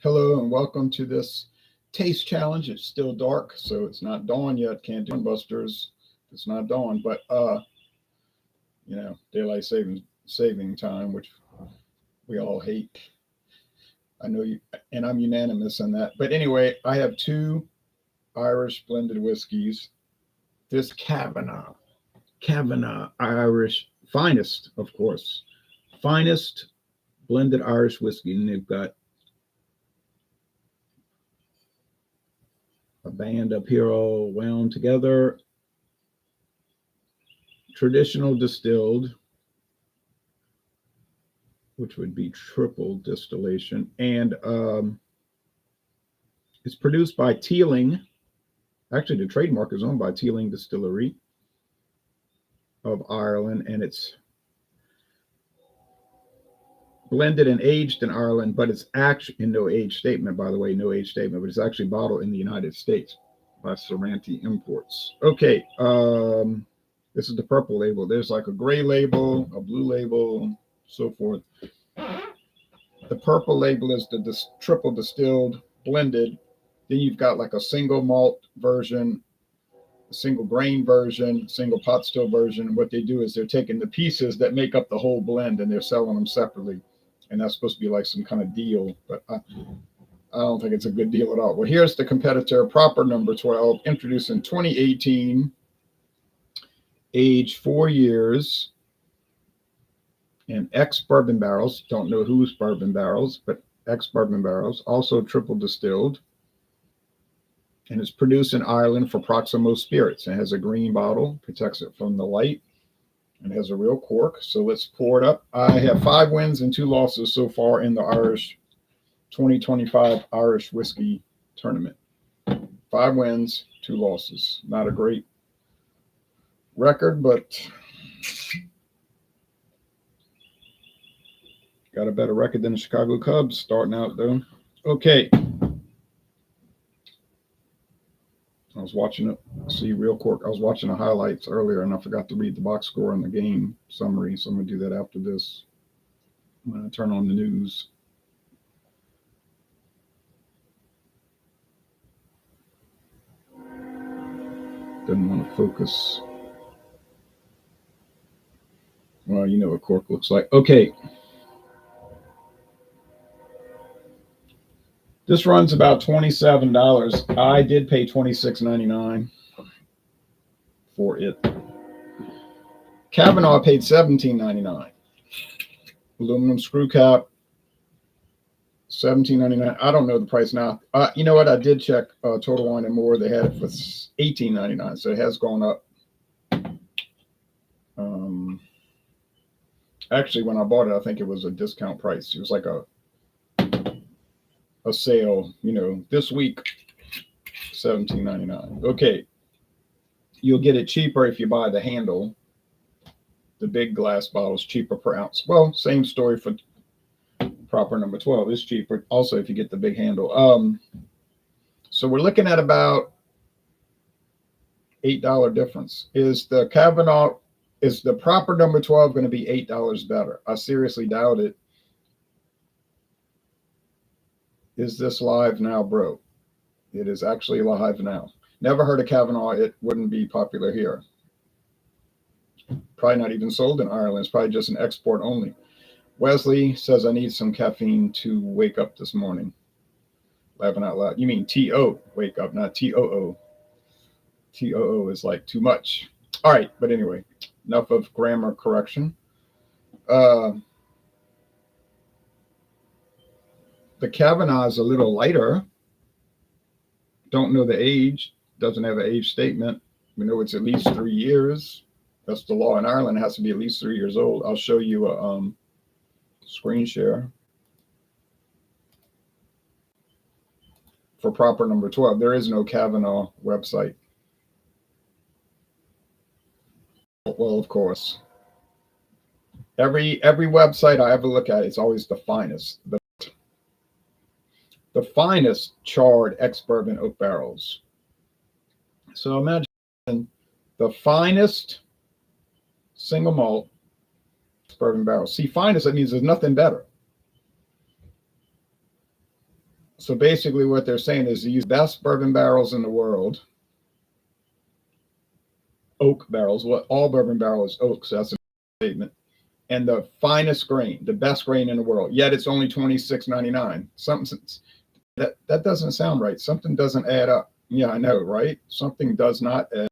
Hello and welcome to this taste challenge. It's still dark, so it's not dawn yet. Can't do busters. It's not dawn, but daylight saving time, which we all hate. I know you, and I'm unanimous on that. But anyway, I have two Irish blended whiskeys. This Kavanagh Irish finest, of course, finest blended Irish whiskey, and they've got a band up here all wound together. Traditional distilled, which would be triple distillation, and it's produced by Teeling. Actually, the trademark is owned by Teeling Distillery of Ireland, and it's blended and aged in Ireland, but it's actually in no age statement, by the way, no age statement, but it's actually bottled in the United States by Sorrenti Imports. Okay, this is the purple label. There's like a gray label, a blue label, so forth. The purple label is the triple distilled blended. Then you've got like a single malt version, a single grain version, single pot still version. What they do is they're taking the pieces that make up the whole blend and they're selling them separately. And that's supposed to be like some kind of deal, but I don't think it's a good deal at all. Well, here's the competitor, proper number 12, introduced in 2018, age 4 years, in ex-bourbon barrels. Don't know whose bourbon barrels, but ex-bourbon barrels, also triple distilled. And it's produced in Ireland for Proximo Spirits. It has a green bottle, protects it from the light, and has a real cork. So let's pour it up. I have 5 wins and 2 losses so far in the Irish 2025 Irish Whiskey Tournament. 5 wins, 2 losses. Not a great record, but got a better record than the Chicago Cubs starting out, though. Okay. I was watching it. See, real quick. I was watching the highlights earlier, and I forgot to read the box score and the game summary. So I'm going to do that after this. I'm going to turn on the news. Didn't want to focus. Well, you know what cork looks like. Okay. This runs about $27. I did pay $26.99 for it. Kavanagh paid $17.99. Aluminum screw cap, $17.99. I don't know the price now. You know what? I did check Total Wine and More. They had it for $18.99, so it has gone up. Actually, when I bought it, I think it was a discount price. It was like a sale, this week, $17.99. Okay. You'll get it cheaper if you buy the handle. The big glass bottle is cheaper per ounce. Well, same story for proper number 12. It's cheaper also if you get the big handle. So we're looking at about $8 difference. Is the Kavanagh, is the proper number 12 going to be $8 better? I seriously doubt it. Is this live now, bro? It is actually live now. Never heard of Kavanagh. It wouldn't be popular here. Probably not even sold in Ireland. It's probably just an export only. Wesley says, I need some caffeine to wake up this morning. Laughing out loud. You mean T-O, wake up, not T-O-O. T-O-O is like too much. All right, but anyway, enough of grammar correction. The Kavanagh is a little lighter. Don't know the age. Doesn't have an age statement. We know it's at least 3 years. That's the law in Ireland. It has to be at least 3 years old. I'll show you a screen share for proper number 12. There is no Kavanagh website. Well, of course. Every website I ever look at, it's always the finest. The finest charred ex-bourbon oak barrels. So imagine the finest single malt bourbon barrels. See, finest, that means there's nothing better. So basically what they're saying is to use best bourbon barrels in the world, oak barrels. What all bourbon barrels oak, so that's a statement. And the finest grain, the best grain in the world. Yet it's only $26.99. Something that doesn't sound right. Something doesn't add up. Yeah, I know, right? Something does not add.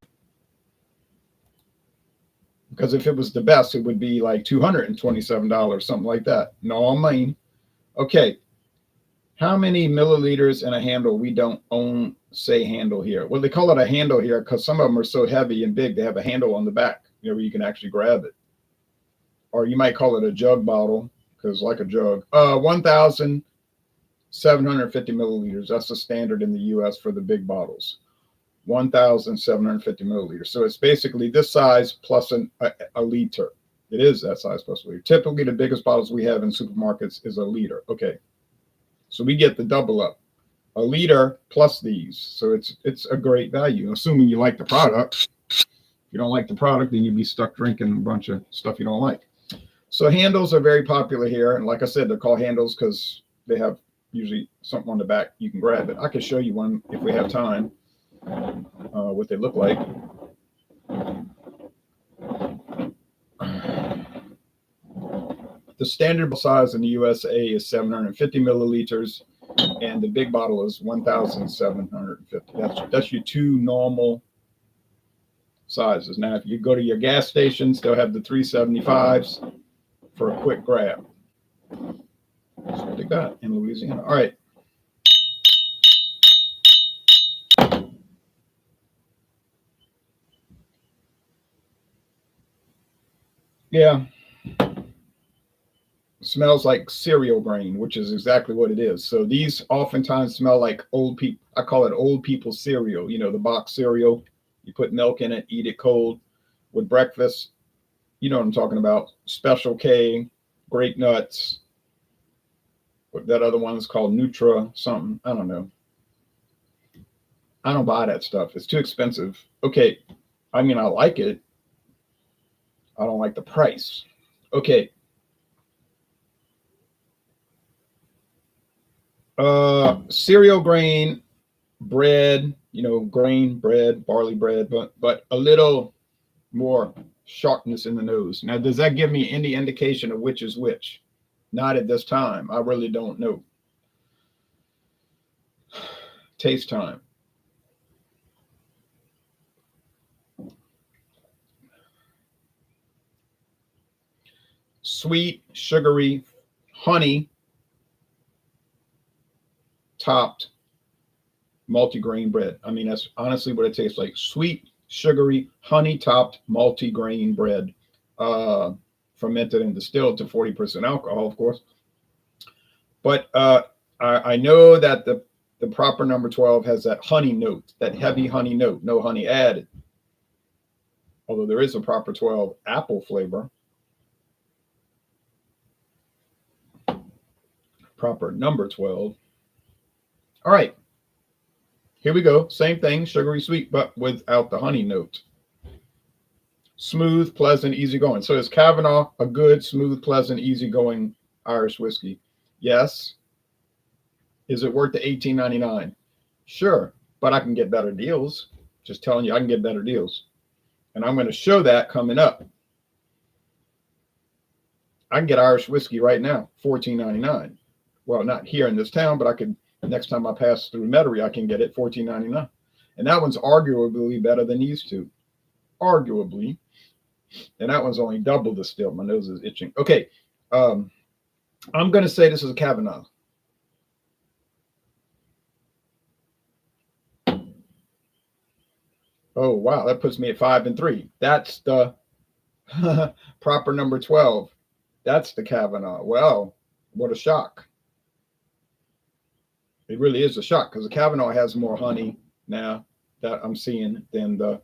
Because if it was the best, it would be like $227, something like that. No, I mean, okay. How many milliliters in a handle? We don't own say handle here. Well, they call it a handle here because some of them are so heavy and big, they have a handle on the back, where you can actually grab it. Or you might call it a jug bottle because like a jug. 1,750 milliliters. That's the standard in the US for the big bottles. 1,750 milliliters. So it's basically this size plus a liter. It is that size plus a liter. Typically, the biggest bottles we have in supermarkets is a liter. Okay. So we get the double up, a liter plus these. So it's a great value, assuming you like the product. If you don't like the product, then you'd be stuck drinking a bunch of stuff you don't like. So handles are very popular here. And like I said, they're called handles because they have usually something on the back. You can grab it. I can show you one if we have time, what they look like. The standard size in the USA is 750 milliliters, and the big bottle is 1,750. That's your two normal sizes. Now, if you go to your gas stations, they'll have the 375s for a quick grab. That's what they got in Louisiana. All right. Yeah. Smells like cereal grain, which is exactly what it is. So these oftentimes smell like old people. I call it old people cereal. You know, the box cereal. You put milk in it, eat it cold with breakfast. You know what I'm talking about. Special K, grape nuts. That other one's called Nutra something. I don't know. I don't buy that stuff. It's too expensive. Okay. I mean, I like it. I don't like the price. Okay. Cereal grain, bread, you know, grain, bread, barley bread, but a little more sharpness in the nose. Now, does that give me any indication of which is which? Not at this time. I really don't know. Taste time. Sweet, sugary, honey topped multigrain bread. I mean, that's honestly what it tastes like. Sweet, sugary, honey topped multigrain bread, fermented and distilled to 40% alcohol, of course. But I know that the proper number 12 has that honey note, that heavy honey note, no honey added. Although there is a proper 12 apple flavor. Proper number 12. All right. Here we go. Same thing, sugary sweet, but without the honey note. Smooth, pleasant, easygoing. So is Kavanagh a good, smooth, pleasant, easygoing Irish whiskey? Yes. Is it worth the $18.99? Sure, but I can get better deals. Just telling you, I can get better deals. And I'm going to show that coming up. I can get Irish whiskey right now, $14.99. Well, not here in this town, but I could, next time I pass through Metairie, I can get it $14.99. And that one's arguably better than these two. Arguably. And that one's only double the still. My nose is itching. Okay. I'm going to say this is a Kavanagh. Oh, wow. That puts me at 5 and 3. That's the proper number 12. That's the Kavanagh. Well, what a shock. It really is a shock because the Kavanagh has more honey now that I'm seeing than the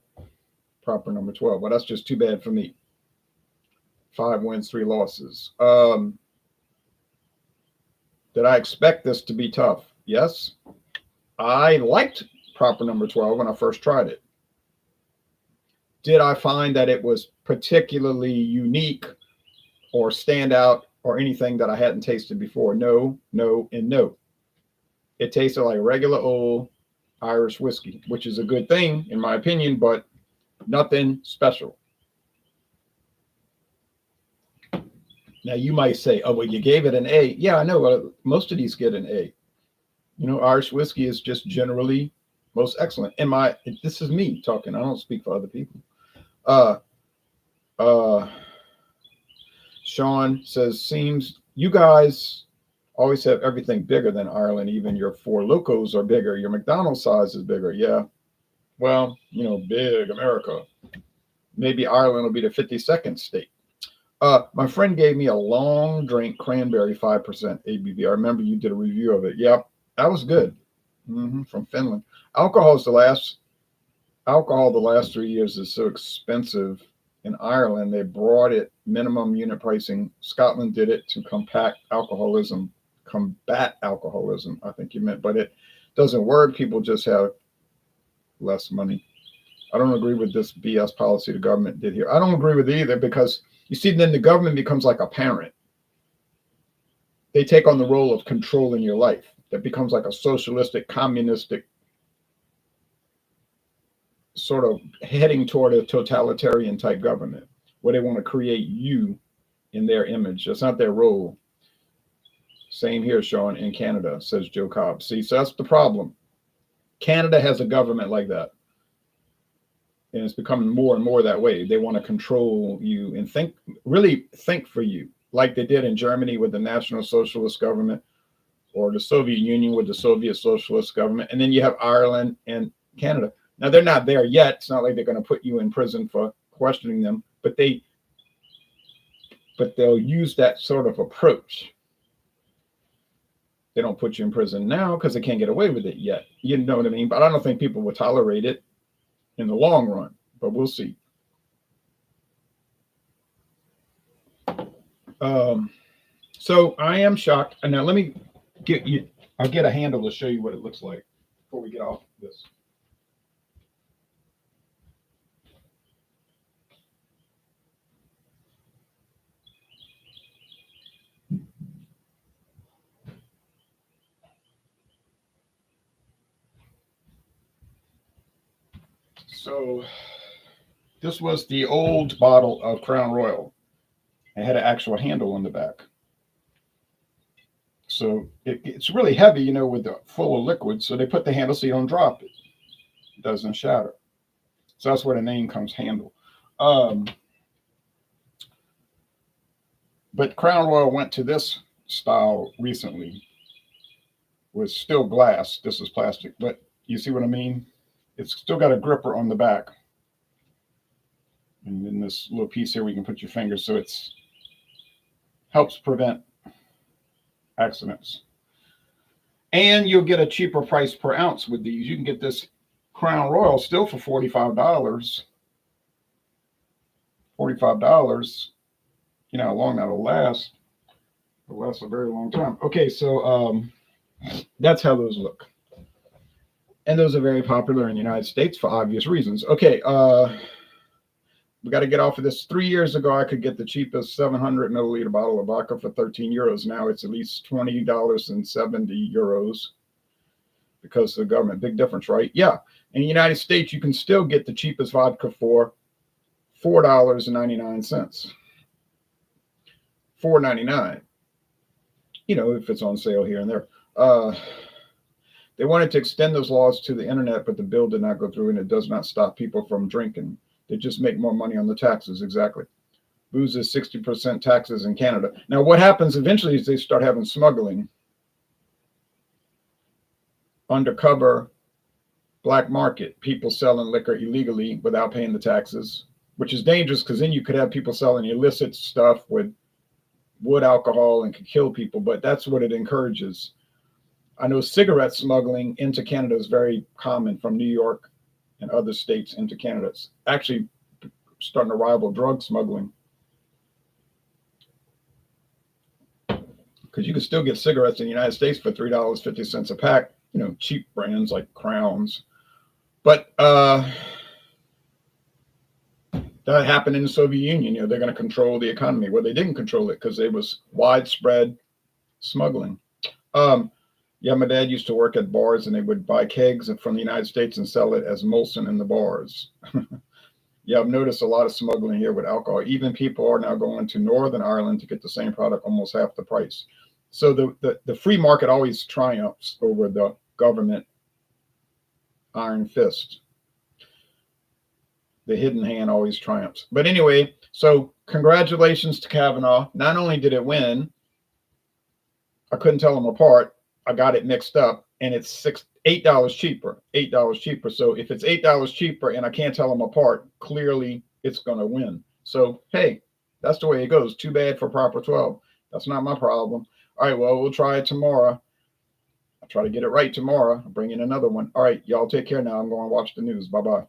proper number 12. Well, that's just too bad for me. 5 wins, 3 losses. Did I expect this to be tough? Yes. I liked proper number 12 when I first tried it. Did I find that it was particularly unique or stand out or anything that I hadn't tasted before? No, no, and no. It tasted like regular old Irish whiskey, which is a good thing in my opinion, but nothing special. Now you might say, "Oh, well, you gave it an A." Yeah, I know. Most of these get an A. You know, Irish whiskey is just generally most excellent. And this is me talking. I don't speak for other people. Uh, uh, Sean says, seems you guys always have everything bigger than Ireland. Even your Four Locos are bigger. Your McDonald's size is bigger. Yeah. Well, big America. Maybe Ireland will be the 52nd state. My friend gave me a long drink cranberry 5% ABV. I remember you did a review of it. Yep, that was good. From Finland. Alcohol the last 3 years is so expensive in Ireland. They brought it minimum unit pricing. Scotland did it to combat alcoholism. I think you meant, but it doesn't work. People just have less money. I don't agree with this BS policy the government did here. I don't agree with it either because you see, then the government becomes like a parent. They take on the role of controlling your life. That becomes like a socialistic, communistic sort of heading toward a totalitarian type government where they want to create you in their image. That's not their role. Same here, Sean, in Canada, says Joe Cobb. See, so that's the problem. Canada has a government like that. And it's becoming more and more that way. They want to control you and really think for you, like they did in Germany with the National Socialist government or the Soviet Union with the Soviet Socialist government. And then you have Ireland and Canada. Now, they're not there yet. It's not like they're going to put you in prison for questioning them, but they'll use that sort of approach. They don't put you in prison now because they can't get away with it yet. You know what I mean? But I don't think people will tolerate it in the long run, but we'll see. So I am shocked. And now let me I'll get a handle to show you what it looks like before we get off this. So this was the old bottle of Crown Royal. It had an actual handle on the back. So it's really heavy, with the full of liquid. So they put the handle so you don't drop it. It doesn't shatter. So that's where the name comes, handle. But Crown Royal went to this style recently. With still glass. This is plastic, but you see what I mean? It's still got a gripper on the back. And in this little piece here, we can put your fingers, so it's helps prevent accidents. And you'll get a cheaper price per ounce with these. You can get this Crown Royal still for $45. $45. You know how long that'll last. It'll last a very long time. Okay, so that's how those look. And those are very popular in the United States for obvious reasons. Okay, we got to get off of this. 3 years ago, I could get the cheapest 700 milliliter bottle of vodka for 13 euros. Now it's at least $20.70 because of the government. Big difference, right? Yeah. In the United States, you can still get the cheapest vodka for $4.99. $4.99. If it's on sale here and there. They wanted to extend those laws to the internet, but the bill did not go through, and it does not stop people from drinking. They just make more money on the taxes. Exactly. Booze is 60% taxes in Canada. Now, what happens eventually is they start having smuggling, undercover, black market, people selling liquor illegally without paying the taxes, which is dangerous because then you could have people selling illicit stuff with wood alcohol and could kill people, but that's what it encourages. I know cigarette smuggling into Canada is very common from New York and other states into Canada. It's actually starting to rival drug smuggling. Because you can still get cigarettes in the United States for $3.50 a pack, cheap brands like Crowns. But that happened in the Soviet Union. They're going to control the economy. Well, they didn't control it because there was widespread smuggling. Yeah, my dad used to work at bars, and they would buy kegs from the United States and sell it as Molson in the bars. Yeah, I've noticed a lot of smuggling here with alcohol. Even people are now going to Northern Ireland to get the same product almost half the price. So the free market always triumphs over the government iron fist. The hidden hand always triumphs. But anyway, so congratulations to Kavanagh. Not only did it win, I couldn't tell them apart. I got it mixed up, and it's $8 cheaper. $8 cheaper. So if it's $8 cheaper and I can't tell them apart, clearly it's going to win. So hey, that's the way it goes. Too bad for Proper 12. That's not my problem. All right, well, we'll try it tomorrow. I'll try to get it right tomorrow. I'll bring in another one. All right, y'all take care now. I'm going to watch the news. Bye bye.